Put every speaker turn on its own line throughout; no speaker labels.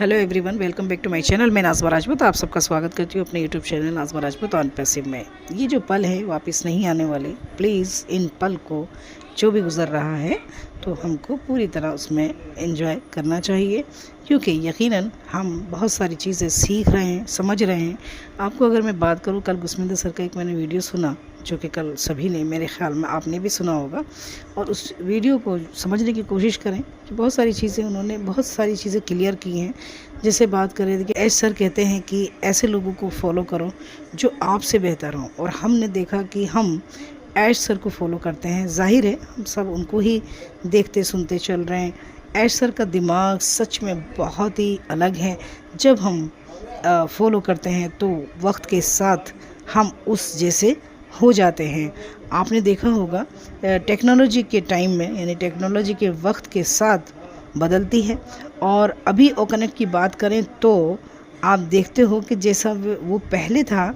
Hello everyone, welcome back to my channel. मैं नाज़मा राजपूत आप सबका स्वागत करती हूँ अपने YouTube channel Nazma Rajput on passive में। ये जो पल है वापस नहीं आने वाले। प्लीज़ इन पल को जो भी गुज़र रहा है तो हमको पूरी तरह उसमें एंजॉय करना चाहिए, क्योंकि यकीनन हम बहुत सारी चीज़ें सीख रहे हैं, समझ रहे हैं। आपको अगर मैं बात करूँ, कल गुस्मिंदर सर का एक मैंने वीडियो सुना, जो कि कल सभी ने, मेरे ख़्याल में आपने भी सुना होगा, और उस वीडियो को समझने की कोशिश करें कि बहुत सारी चीज़ें उन्होंने बहुत सारी चीज़ें क्लियर की हैं। जैसे बात कर रहे थे कि ऐश सर कहते हैं कि ऐसे लोगों को फॉलो करो जो आपसे बेहतर हों, और हमने देखा कि हम ऐश सर को फॉलो करते हैं। जाहिर है हम सब उनको ही देखते सुनते चल रहे हैं। ऐश सर का दिमाग सच में बहुत ही अलग है। जब हम फॉलो करते हैं तो वक्त के साथ हम उस जैसे हो जाते हैं। आपने देखा होगा टेक्नोलॉजी के टाइम में, यानी टेक्नोलॉजी के वक्त के साथ बदलती है। और अभी ओकनेक्ट की बात करें तो आप देखते हो कि जैसा वो पहले था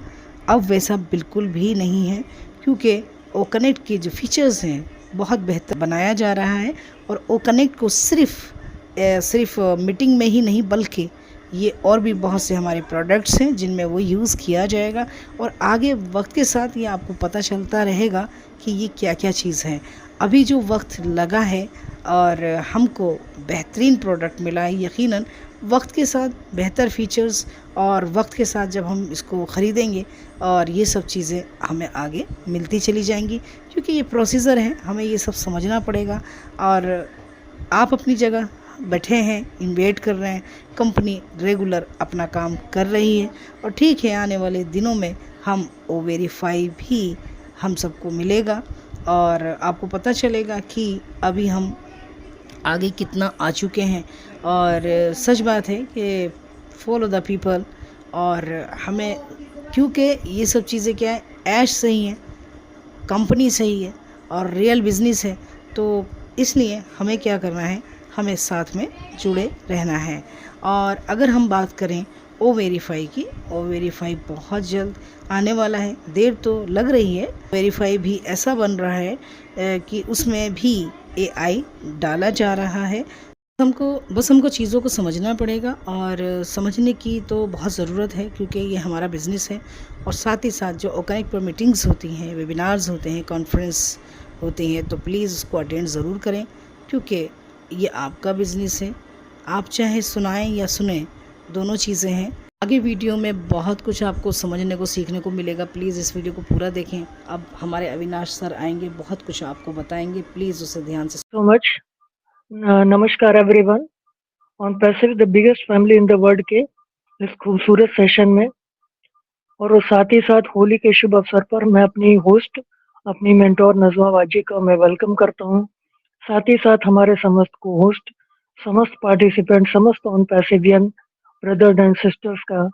अब वैसा बिल्कुल भी नहीं है, क्योंकि ओकनेक्ट के जो फीचर्स हैं बहुत बेहतर बनाया जा रहा है। और ओकनेक्ट को सिर्फ मीटिंग में ही नहीं, बल्कि ये और भी बहुत से हमारे प्रोडक्ट्स हैं जिनमें वो यूज़ किया जाएगा, और आगे वक्त के साथ ये आपको पता चलता रहेगा कि ये क्या क्या चीज़ है। अभी जो वक्त लगा है और हमको बेहतरीन प्रोडक्ट मिला है, यकीनन वक्त के साथ बेहतर फीचर्स और वक्त के साथ जब हम इसको ख़रीदेंगे और ये सब चीज़ें हमें आगे मिलती चली जाएंगी, क्योंकि ये प्रोसीजर है, हमें ये सब समझना पड़ेगा। और आप अपनी जगह बैठे हैं, इन्वेट कर रहे हैं, कंपनी रेगुलर अपना काम कर रही है। और ठीक है, आने वाले दिनों में हम ओ वेरीफाई भी हम सबको मिलेगा और आपको पता चलेगा कि अभी हम आगे कितना आ चुके हैं। और सच बात है कि फॉलो द पीपल, और हमें, क्योंकि ये सब चीज़ें क्या है, ऐश सही है, कंपनी सही है और रियल बिजनेस है, तो इसलिए हमें क्या करना है, हमें साथ में जुड़े रहना है। और अगर हम बात करें ओ वेरीफाई की, ओ वेरीफाई बहुत जल्द आने वाला है। देर तो लग रही है, वेरीफाई भी ऐसा बन रहा है कि उसमें भी एआई डाला जा रहा है। हमको चीज़ों को समझना पड़ेगा, और समझने की तो बहुत ज़रूरत है, क्योंकि ये हमारा बिज़नेस है। और साथ ही साथ जो ओकनेक्ट पर मीटिंग्स होती हैं, वेबिनार्स होते हैं, कॉन्फ्रेंस होती हैं, तो प्लीज़ उसको अटेंड ज़रूर करें, क्योंकि ये आपका बिज़नेस है। आप चाहे सुनाएं या सुने, दोनों चीज़ें हैं। आगे वीडियो में बहुत कुछ आपको समझने को, सीखने को मिलेगा। प्लीज़ इस वीडियो को पूरा देखें। अब हमारे अविनाश सर आएंगे, बहुत कुछ आपको बताएंगे, प्लीज़ उसे ध्यान से।
So much. नमस्कार everyone on passive the biggest family in the world के इस खूबसूरत सेशन में, और साथ ही साथ होली के शुभ अवसर पर मैं अपनी होस्ट, अपनी मेंटोर नज़मा वाजी का मैं वेलकम करता हूं। साथ ही साथ हमारे समस्त को होस्ट, समस्त पार्टिसिपेंट, समस्त ऑन पैसिवियन ब्रदर्स एंड सिस्टर्स का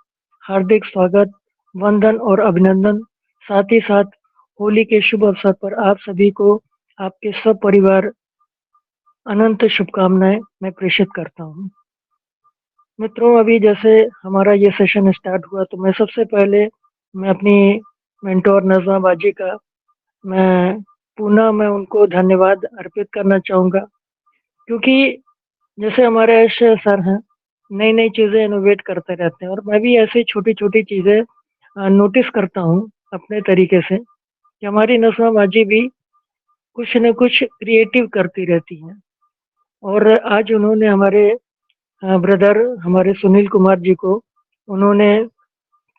हार्दिक स्वागत, वंदन और अभिनंदन। साथ ही साथ होली के शुभ अवसर पर आप सभी को, आपके सब परिवार, अनंत शुभकामनाएं मैं प्रेषित करता हूं। मित्रों, अभी जैसे हमारा ये सेशन स्टार्ट हुआ तो मैं सबसे पहले मैं अपनी मेंटोर नज़मा बाजी का मैं उनको धन्यवाद अर्पित करना चाहूँगा, क्योंकि जैसे हमारे यश सर हैं, नई नई चीज़ें इनोवेट करते रहते हैं, और मैं भी ऐसे छोटी छोटी चीज़ें नोटिस करता हूँ अपने तरीके से, कि हमारी नज़मा बाजी भी कुछ न कुछ क्रिएटिव करती रहती हैं। और आज उन्होंने हमारे ब्रदर, हमारे सुनील कुमार जी को उन्होंने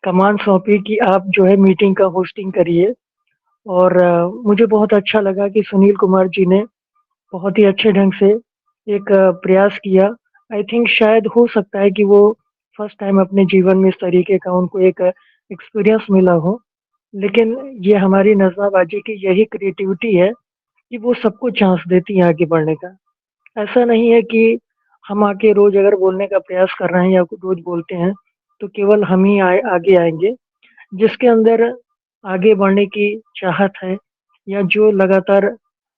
कमान सौंपी कि आप जो है मीटिंग का होस्टिंग करिए। और मुझे बहुत अच्छा लगा कि सुनील कुमार जी ने बहुत ही अच्छे ढंग से एक प्रयास किया। आई थिंक शायद हो सकता है कि वो फर्स्ट टाइम अपने जीवन में इस तरीके का उनको एक एक्सपीरियंस मिला हो, लेकिन ये हमारी नज़मा बाजी की यही क्रिएटिविटी है कि वो सबको चांस देती है आगे बढ़ने का। ऐसा नहीं है कि हम आके रोज अगर बोलने का प्रयास कर रहे हैं या रोज बोलते हैं तो केवल हम ही आगे आएंगे। जिसके अंदर आगे बढ़ने की चाहत है, या जो लगातार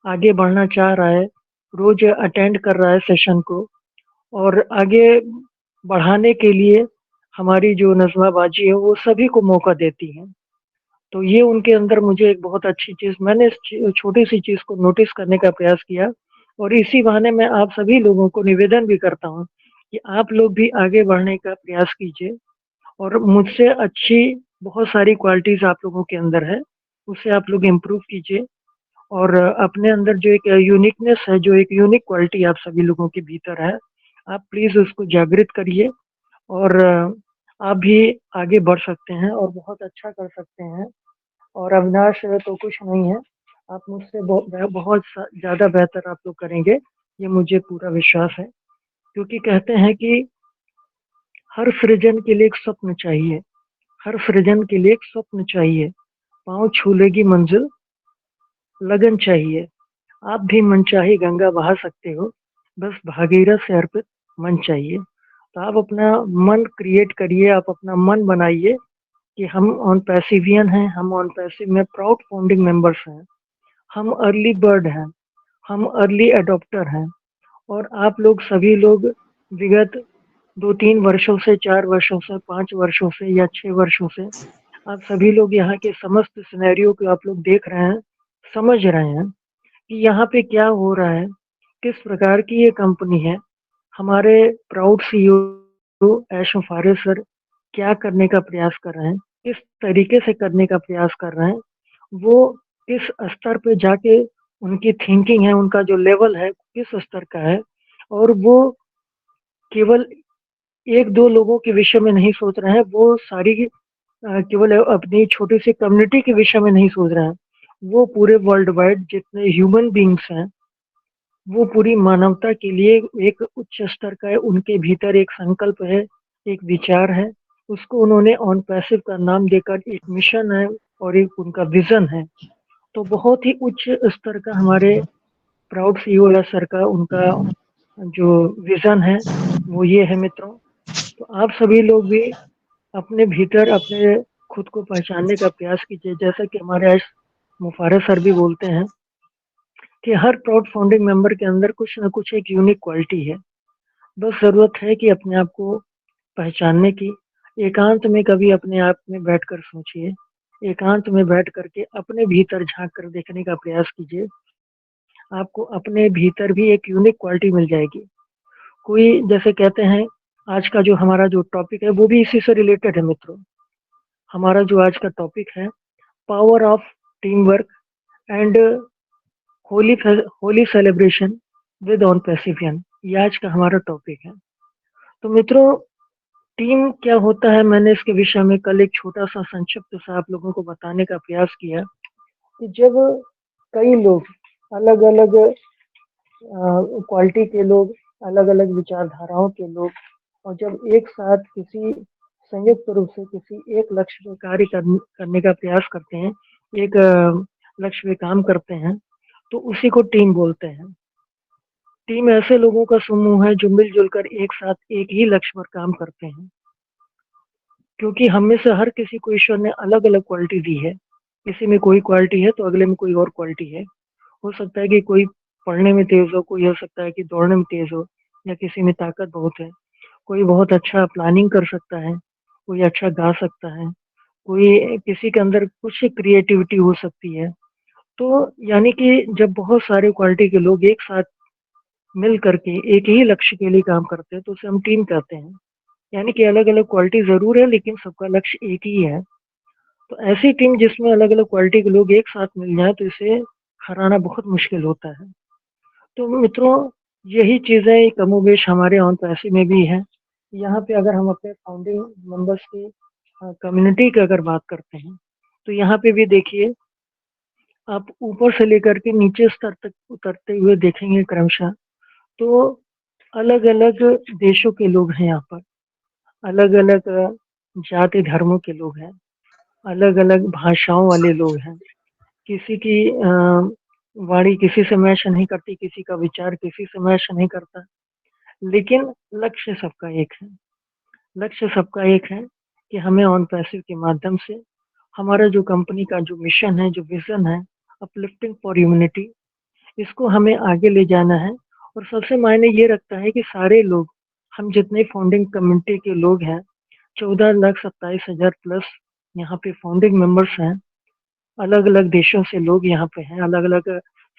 आगे बढ़ना चाह रहा है, रोज अटेंड कर रहा है सेशन को, और आगे बढ़ाने के लिए हमारी जो नज़मा बाजी है वो सभी को मौका देती है। तो ये उनके अंदर मुझे एक बहुत अच्छी चीज़, मैंने इस छोटी सी चीज़ को नोटिस करने का प्रयास किया। और इसी बहाने मैं आप सभी लोगों को निवेदन भी करता हूँ कि आप लोग भी आगे बढ़ने का प्रयास कीजिए और मुझसे अच्छी बहुत सारी क्वालिटीज़ आप लोगों के अंदर है, उसे आप लोग इम्प्रूव कीजिए और अपने अंदर जो एक यूनिकनेस है, जो एक यूनिक क्वालिटी आप सभी लोगों के भीतर है, आप प्लीज़ उसको जागृत करिए और आप भी आगे बढ़ सकते हैं और बहुत अच्छा कर सकते हैं और अविनाश तो कुछ नहीं है, आप मुझसे बहुत ज़्यादा बेहतर आप लोग करेंगे, ये मुझे पूरा विश्वास है। क्योंकि कहते हैं कि हर सृजन के लिए एक स्वप्न चाहिए, हर सृजन के लिए एक स्वप्न चाहिए, पाँव छू लेगी मंजिल, लगन चाहिए। आप भी मनचाही गंगा बहा सकते हो, बस भागीरथ से अर्पित मन चाहिए। तो आप अपना मन क्रिएट करिए, आप अपना मन बनाइए कि हम ऑन पैसिवियन हैं, हम ऑन पैसिव में प्राउड फाउंडिंग मेंबर्स हैं, हम अर्ली बर्ड हैं, हम अर्ली अडॉप्टर हैं और आप लोग सभी लोग विगत 2-3 वर्षों से, 4 वर्षों से, 5 वर्षों से या 6 वर्षों से आप सभी लोग यहाँ के समस्त सिनेरियो को आप लोग देख रहे हैं, समझ रहे हैं कि यहाँ पे क्या हो रहा है, किस प्रकार की ये कंपनी है। हमारे प्राउड सीईओ ऐश मुफारे सर क्या करने का प्रयास कर रहे हैं, किस तरीके से करने का प्रयास कर रहे हैं, वो किस स्तर पे जाके उनकी थिंकिंग है, उनका जो लेवल है, किस स्तर का है और वो केवल 1-2 लोगों के विषय में नहीं सोच रहे हैं, वो सारी केवल अपनी छोटी सी कम्युनिटी के विषय में नहीं सोच रहे हैं, वो पूरे वर्ल्ड वाइड जितने ह्यूमन बीइंग्स हैं, वो पूरी मानवता के लिए एक उच्च स्तर का है, उनके भीतर एक संकल्प है, एक विचार है, उसको उन्होंने ऑन पैसिव का नाम देकर एक मिशन है और एक उनका विज़न है। तो बहुत ही उच्च स्तर का हमारे प्राउड सीईओ या सर का उनका जो विज़न है, वो ये है मित्रों। तो आप सभी लोग भी अपने भीतर अपने खुद को पहचानने का प्रयास कीजिए। जैसा कि हमारे एस मुफारे सर भी बोलते हैं कि हर प्राउड फाउंडिंग मेंबर के अंदर कुछ न कुछ एक यूनिक क्वालिटी है। बस ज़रूरत है कि अपने आप को पहचानने की। एकांत में कभी अपने आप में बैठकर सोचिए। एकांत में बैठ कर के अपने भीतर झाँक कर देखने का प्रयास कीजिए। आपको अपने भीतर भी एक यूनिक क्वालिटी मिल जाएगी। कोई जैसे कहते हैं आज का जो हमारा जो टॉपिक है वो भी इसी से रिलेटेड है मित्रों। हमारा जो आज का टॉपिक है power of team work and Holi Holi celebration with on पैसिफियन, ये आज का हमारा टॉपिक है। तो मित्रों टीम क्या होता है, मैंने इसके विषय में कल एक छोटा सा संक्षिप्त सा आप लोगों को बताने का प्रयास किया कि जब कई लोग अलग अलग क्वालिटी के लोग, अलग अलग विचारधाराओं के लोग और जब एक साथ किसी संयुक्त रूप से किसी एक लक्ष्य पे कार्य करने का प्रयास करते हैं, एक लक्ष्य पे काम करते हैं, तो उसी को टीम बोलते हैं। टीम ऐसे लोगों का समूह है जो मिलजुल कर एक साथ एक ही लक्ष्य पर काम करते हैं। क्योंकि हम में से हर किसी को ईश्वर ने अलग अलग क्वालिटी दी है। किसी में कोई क्वालिटी है तो अगले में कोई और क्वालिटी है। हो सकता है कि कोई पढ़ने में तेज हो, कोई हो सकता है कि दौड़ने में तेज हो या किसी में ताकत बहुत है, कोई बहुत अच्छा प्लानिंग कर सकता है, कोई अच्छा गा सकता है, कोई किसी के अंदर कुछ क्रिएटिविटी हो सकती है। तो यानी कि जब बहुत सारे क्वालिटी के लोग एक साथ मिल करके एक ही लक्ष्य के लिए काम करते हैं तो उसे हम टीम कहते हैं। यानी कि अलग-अलग क्वालिटी ज़रूर है लेकिन सबका लक्ष्य एक ही है। तो ऐसी टीम जिसमें अलग-अलग क्वालिटी के लोग एक साथ मिल जाएँ तो इसे हराना बहुत मुश्किल होता है। तो मित्रों यही चीज़ें कमोबेश हमारे ऑन पैसे में भी है। यहाँ पे अगर हम अपने फाउंडिंग मेंबर्स की कम्युनिटी की अगर बात करते हैं, तो यहाँ पे भी देखिए आप ऊपर से लेकर के नीचे स्तर तक उतरते हुए देखेंगे क्रमशः, तो अलग-अलग देशों के लोग हैं यहाँ पर, अलग-अलग जाति धर्मों के लोग हैं, अलग-अलग भाषाओं वाले लोग हैं। किसी की वाणी किसी से मैच नहीं करती, किसी का विचार किसी से मैच नहीं करता, लेकिन लक्ष्य सबका एक है। लक्ष्य सबका एक है कि हमें ऑन पैसिव के माध्यम से हमारा जो कंपनी का जो मिशन है, जो विज़न है, अपलिफ्टिंग फॉर ह्यूमैनिटी, इसको हमें आगे ले जाना है और सबसे मायने ये रखता है कि सारे लोग, हम जितने फाउंडिंग कम्युनिटी के लोग हैं, 14,27,000 प्लस यहाँ पे फाउंडिंग मेंबर्स हैं। अलग-अलग देशों से लोग यहाँ पे हैं, अलग-अलग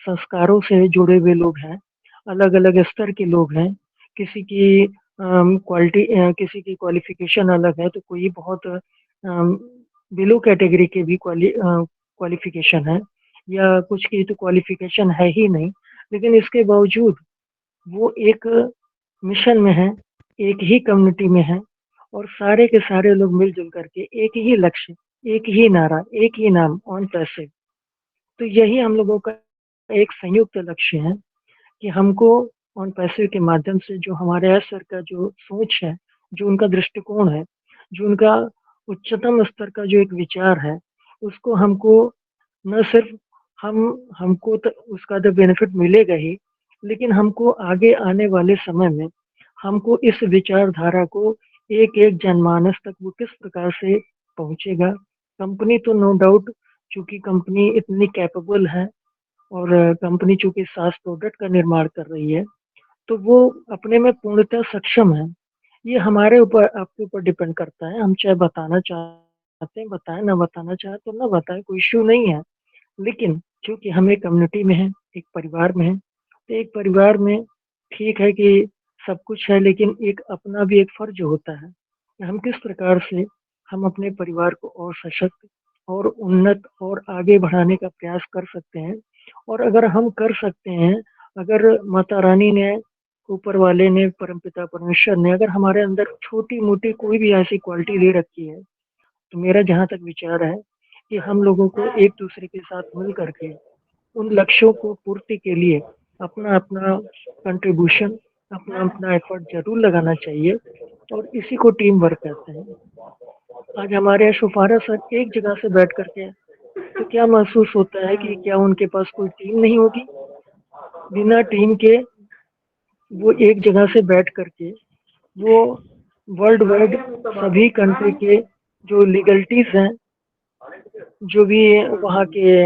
संस्कारों से जुड़े हुए लोग हैं, अलग-अलग स्तर के लोग हैं। किसी की किसी की क्वालिफ़िकेशन अलग है, तो कोई बहुत बिलो कैटेगरी के भी क्वालिफ़िकेशन है या कुछ की तो क्वालिफ़िकेशन है ही नहीं, लेकिन इसके बावजूद वो एक मिशन में हैं, एक ही कम्युनिटी में हैं और सारे के सारे लोग मिल-जुल करके एक ही लक्ष्य, एक ही नारा, एक ही नाम ऑन पैसिव। तो यही हम लोगों का एक संयुक्त लक्ष्य है कि हमको ऑन पैसिव के माध्यम से जो हमारे यहाँ सर का जो सोच है, जो उनका दृष्टिकोण है, जो उनका उच्चतम स्तर का जो एक विचार है, उसको हमको ना सिर्फ़ हमको तो उसका तो बेनिफिट मिलेगा ही, लेकिन हमको आगे आने वाले समय में हमको इस विचारधारा को एक-एक जनमानस तक वो किस प्रकार से पहुँचेगा। कंपनी तो नो डाउट चूँकि कंपनी इतनी कैपेबल है और कंपनी चूँकि सास प्रोडक्ट का निर्माण कर रही है, तो वो अपने में पूर्णतः सक्षम है। ये हमारे ऊपर आपके ऊपर डिपेंड करता है, हम चाहे बताना चाहते हैं बताएँ, ना बताना चाहें तो ना बताएँ, कोई इश्यू नहीं है। लेकिन चूँकि हम एक कम्युनिटी में हैं, एक परिवार में हैं, तो एक परिवार में ठीक है कि सब कुछ है लेकिन एक अपना भी एक फ़र्ज़ होता है, कि हम किस प्रकार से हम अपने परिवार को और सशक्त और उन्नत और आगे बढ़ाने का प्रयास कर सकते हैं। और अगर हम कर सकते हैं, अगर माता रानी ने, ऊपर वाले ने, परमपिता परमेश्वर ने अगर हमारे अंदर छोटी-मोटी कोई भी ऐसी क्वालिटी दे रखी है, तो मेरा जहाँ तक विचार है कि हम लोगों को एक-दूसरे के साथ मिल कर के उन लक्ष्यों को पूर्ति के लिए अपना-अपना कंट्रीब्यूशन, अपना-अपना एफर्ट ज़रूर लगाना चाहिए और इसी को टीम वर्क कहते हैं। आज हमारे यहाँ शुफारा सर एक जगह से बैठ कर के तो क्या महसूस होता है कि क्या उनके पास कोई टीम नहीं होगी? बिना टीम के वो एक जगह से बैठ कर के वो वर्ल्ड वाइड सभी कंट्री के जो लीगलिटीज़ हैं, जो भी वहाँ के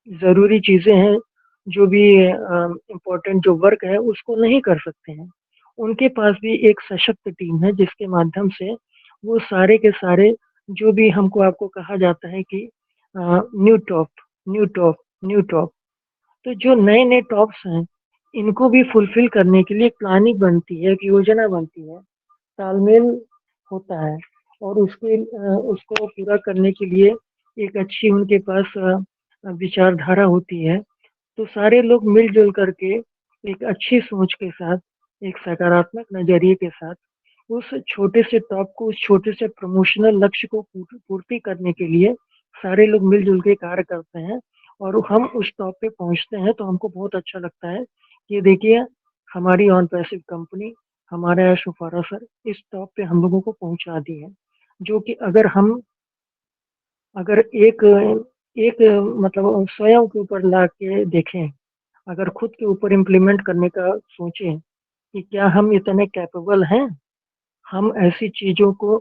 ज़रूरी चीज़ें हैं, जो भी इम्पोर्टेंट जो वर्क है, उसको नहीं कर सकते हैं। उनके पास भी एक सशक्त टीम है, जिसके माध्यम से वो सारे के सारे जो भी हमको आपको कहा जाता है कि new top, new top, new top. तो जो नए-नए टॉप्स हैं, इनको भी फुलफ़िल करने के लिए एक प्लानिंग बनती है, एक योजना बनती है, तालमेल होता है और उसको पूरा करने के लिए एक अच्छी उनके पास विचारधारा होती है। तो सारे लोग मिल-जुल करके एक अच्छी सोच के साथ, एक सकारात्मक नज़रिए के साथ उस छोटे से टॉप को, उस छोटे से प्रमोशनल लक्ष्य को पूर्ति करने के लिए सारे लोग मिल-जुल के कार्य करते हैं और हम उस टॉप पे पहुँचते हैं तो हमको बहुत अच्छा लगता है कि देखिए हमारी ऑन पैसिव कंपनी, हमारा यश फुफारा सर इस टॉप पे हम लोगों को पहुँचा दी है। जो कि अगर एक मतलब स्वयं के ऊपर लाके देखें, अगर खुद के ऊपर इम्प्लीमेंट करने का सोचें कि क्या हम इतने कैपेबल हैं? हम ऐसी चीज़ों को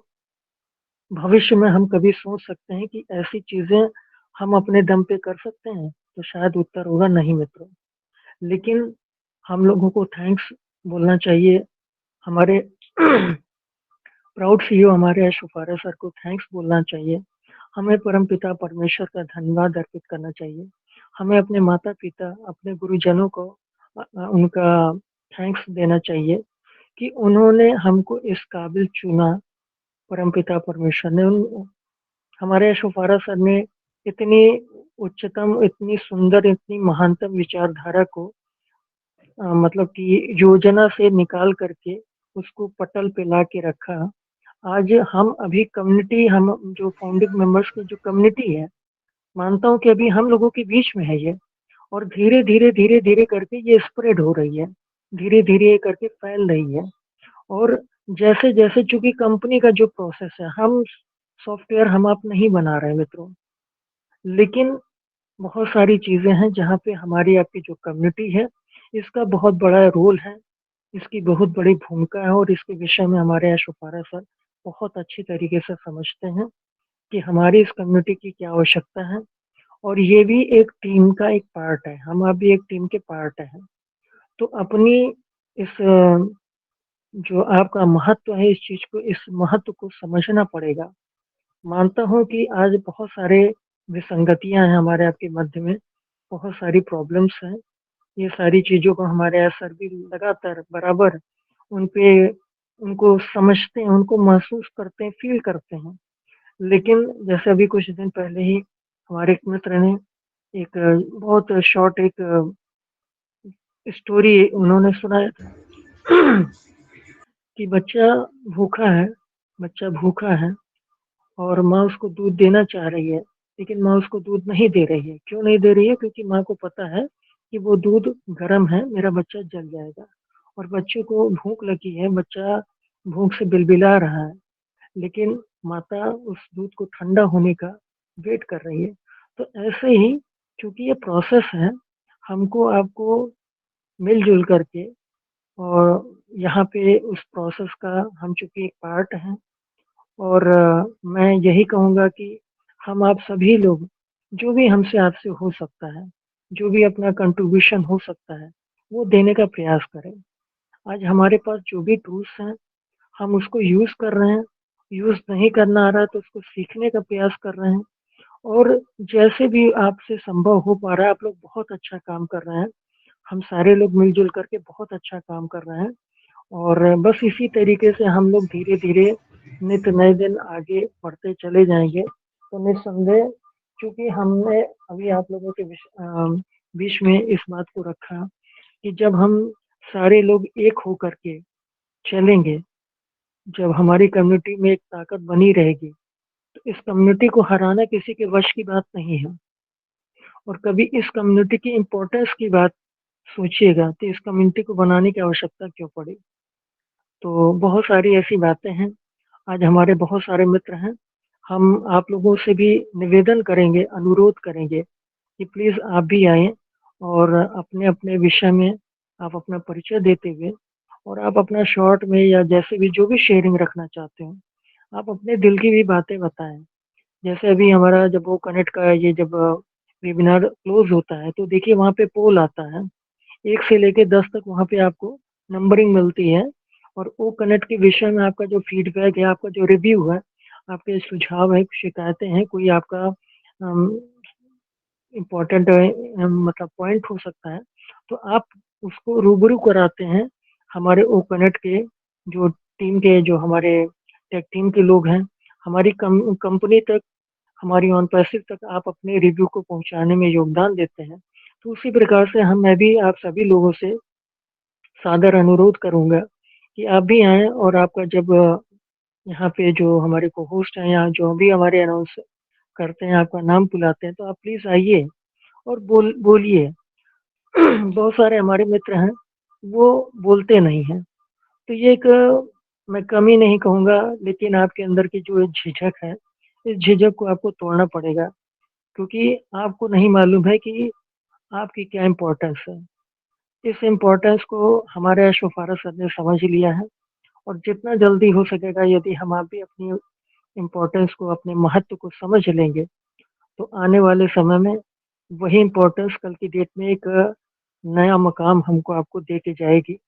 भविष्य में हम कभी सोच सकते हैं कि ऐसी चीज़ें हम अपने दम पे कर सकते हैं? तो शायद उत्तर होगा नहीं मित्रों। लेकिन हम लोगों को थैंक्स बोलना चाहिए हमारे प्राउड सीईओ हमारे यशोफारा सर को थैंक्स बोलना चाहिए। हमें परमपिता परमेश्वर का धन्यवाद अर्पित करना चाहिए। हमें अपने माता-पिता, अपने गुरुजनों को उनका थैंक्स देना चाहिए कि उन्होंने हमको इस काबिल चुना। परमपिता परमेश्वर ने उन हमारे यशोफारा सर ने इतनी उच्चतम, इतनी सुंदर, इतनी महानतम विचारधारा को मतलब कि योजना से निकाल करके उसको पटल पे ला के रखा। आज हम अभी कम्युनिटी हम जो फाउंडिंग मेंबर्स की जो कम्युनिटी है, मानता हूँ कि अभी हम लोगों के बीच में है ये और धीरे-धीरे, धीरे-धीरे करके ये स्प्रेड हो रही है। धीरे-धीरे करके फैल रही है और जैसे-जैसे चूँकि कंपनी का जो प्रोसेस है, हम सॉफ्टवेयर हम आप नहीं बना रहे हैं मित्रों, लेकिन बहुत सारी चीज़ें हैं जहाँ पे हमारी आपकी जो कम्युनिटी है, इसका बहुत बड़ा रोल है, इसकी बहुत बड़ी भूमिका है और इसके विषय में हमारे यहाँ शुपारा सर बहुत अच्छी तरीके से समझते हैं कि हमारी इस कम्युनिटी की क्या आवश्यकता है और ये भी एक टीम का एक पार्ट है, हम आप भी एक टीम के पार्ट हैं। तो अपनी इस जो आपका महत्व है इस चीज़ को इस महत्व को समझना पड़ेगा। मानता हूँ कि आज बहुत सारे विसंगतियाँ हैं हमारे आपके मध्य में, बहुत सारी प्रॉब्लम्स हैं। ये सारी चीज़ों को हमारे यहाँ सर भी लगातार बराबर उन पे उनको समझते हैं, उनको महसूस करते हैं, फ़ील करते हैं। लेकिन जैसे अभी कुछ दिन पहले ही हमारे एक मित्र ने एक बहुत शॉर्ट एक स्टोरी उन्होंने सुनाया था कि बच्चा भूखा है और माँ उसको दूध देना चाह रही है, लेकिन माँ उसको दूध नहीं दे रही है। क्यों नहीं दे रही है? क्योंकि माँ को पता है कि वो दूध गर्म है, मेरा बच्चा जल जाएगा और बच्चे को भूख लगी है, बच्चा भूख से बिलबिला रहा है, लेकिन माता उस दूध को ठंडा होने का वेट कर रही है। तो ऐसे ही चूँकि ये प्रोसेस है, हमको आपको मिल-जुल करके और यहाँ पे उस प्रोसेस का हम चूँकि एक पार्ट हैं और मैं यही कहूँगा कि हम आप सभी लोग, जो भी हमसे आपसे हो सकता है, जो भी अपना कंट्रीब्यूशन हो सकता है, वो देने का प्रयास करें। आज हमारे पास जो भी टूल्स हैं, हम उसको यूज़ कर रहे हैं, यूज़ नहीं करना आ रहा है तो उसको सीखने का प्रयास कर रहे हैं और जैसे भी आपसे संभव हो पा रहा है, आप लोग बहुत अच्छा काम कर रहे हैं। हम सारे लोग मिल-जुल करके बहुत अच्छा काम कर रहे हैं और बस इसी तरीके से हम लोग धीरे-धीरे नित नए दिन आगे बढ़ते चले जाएँगे। तो निस्संदेह चूँकि हमने अभी आप लोगों के बीच में इस बात को रखा कि जब हम सारे लोग एक हो करके चलेंगे, जब हमारी कम्युनिटी में एक ताकत बनी रहेगी, तो इस कम्युनिटी को हराना किसी के वश की बात नहीं है और कभी इस कम्युनिटी की इम्पोर्टेंस की बात सोचिएगा, तो इस कम्युनिटी को बनाने की आवश्यकता क्यों पड़ी? तो बहुत सारी ऐसी बातें हैं। आज हमारे बहुत सारे मित्र हैं। हम आप लोगों से भी निवेदन करेंगे, अनुरोध करेंगे कि प्लीज़ आप भी आएँ और अपने-अपने विषय में आप अपना परिचय देते हुए और आप अपना शॉर्ट में या जैसे भी जो भी शेयरिंग रखना चाहते हो, आप अपने दिल की भी बातें बताएँ। जैसे अभी हमारा जब वो कनेक्ट का ये जब वेबिनार क्लोज़ होता है, तो देखिए वहाँ पे पोल आता है। 1 से लेके 10 तक वहाँ पे आपको नंबरिंग मिलती है और ओ कनेक्ट के विषय में आपका जो फीडबैक है, आपका जो रिव्यू है, आपके सुझाव हैं, शिकायतें हैं, कोई आपका अम, इम्पोर्टेंट मतलब पॉइंट हो सकता है, तो आप उसको रूबरू कराते हैं हमारे ओ कनेक्ट के जो टीम के जो हमारे टेक टीम के लोग हैं, हमारी कंपनी तक, हमारी ऑन पैसिव तक आप अपने रिव्यू को पहुँचाने में योगदान देते हैं। तो उसी प्रकार से मैं भी आप सभी लोगों से सादर अनुरोध करूँगा कि आप भी आएँ और आपका जब यहाँ पे जो हमारे को-होस्ट हैं या जो भी हमारे अनाउंस करते हैं, आपका नाम बुलाते हैं, तो आप प्लीज़ आइए और बोलिए। बहुत सारे हमारे मित्र हैं, वो बोलते नहीं हैं। तो ये एक मैं कमी नहीं कहूँगा, लेकिन आपके अंदर की जो एक झिझक है, इस झिझक को आपको तोड़ना पड़ेगा क्योंकि आपको नहीं मालूम है कि आपकी क्या इम्पोर्टेंस है। इस इम्पोर्टेंस को हमारे अश्व फ़ारस सर ने समझ लिया है और जितना जल्दी हो सकेगा यदि हम आप भी अपनी इम्पोर्टेंस को, अपने महत्व को समझ लेंगे, तो आने वाले समय में वही इम्पोर्टेंस कल की डेट में एक नया मकाम हमको आपको दे के जाएगी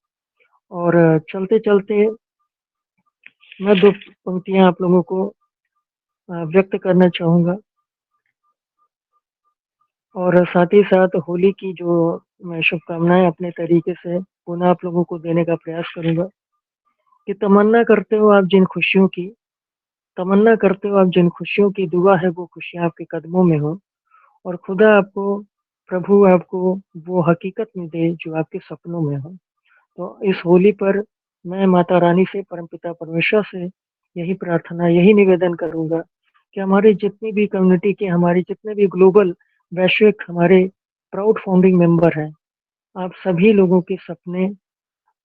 और चलते-चलते मैं 2 पंक्तियाँ आप लोगों को व्यक्त करना चाहूँगा और साथ ही साथ होली की जो मैं शुभकामनाएँ अपने तरीके से पुनः आप लोगों को देने का प्रयास करूँगा कि तमन्ना करते हो आप जिन खुशियों की दुआ है वो खुशियाँ आपके कदमों में हो और खुदा आपको प्रभु आपको वो हकीकत में दे जो आपके सपनों में हो। तो इस होली पर मैं माता रानी से, परमपिता परमेश्वर से यही प्रार्थना, यही निवेदन करूँगा कि हमारी जितनी भी कम्युनिटी के, हमारे जितने भी ग्लोबल वैश्विक हमारे प्राउड फाउंडिंग मेंबर हैं, आप सभी लोगों के सपने,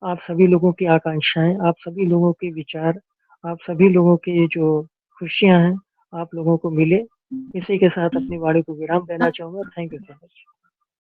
आप सभी लोगों की आकांक्षाएँ, आप सभी लोगों के विचार, आप सभी लोगों की जो खुशियाँ हैं, आप लोगों को मिले। इसी के साथ अपनी वाणी को विराम देना चाहूँगा। Thank you so much.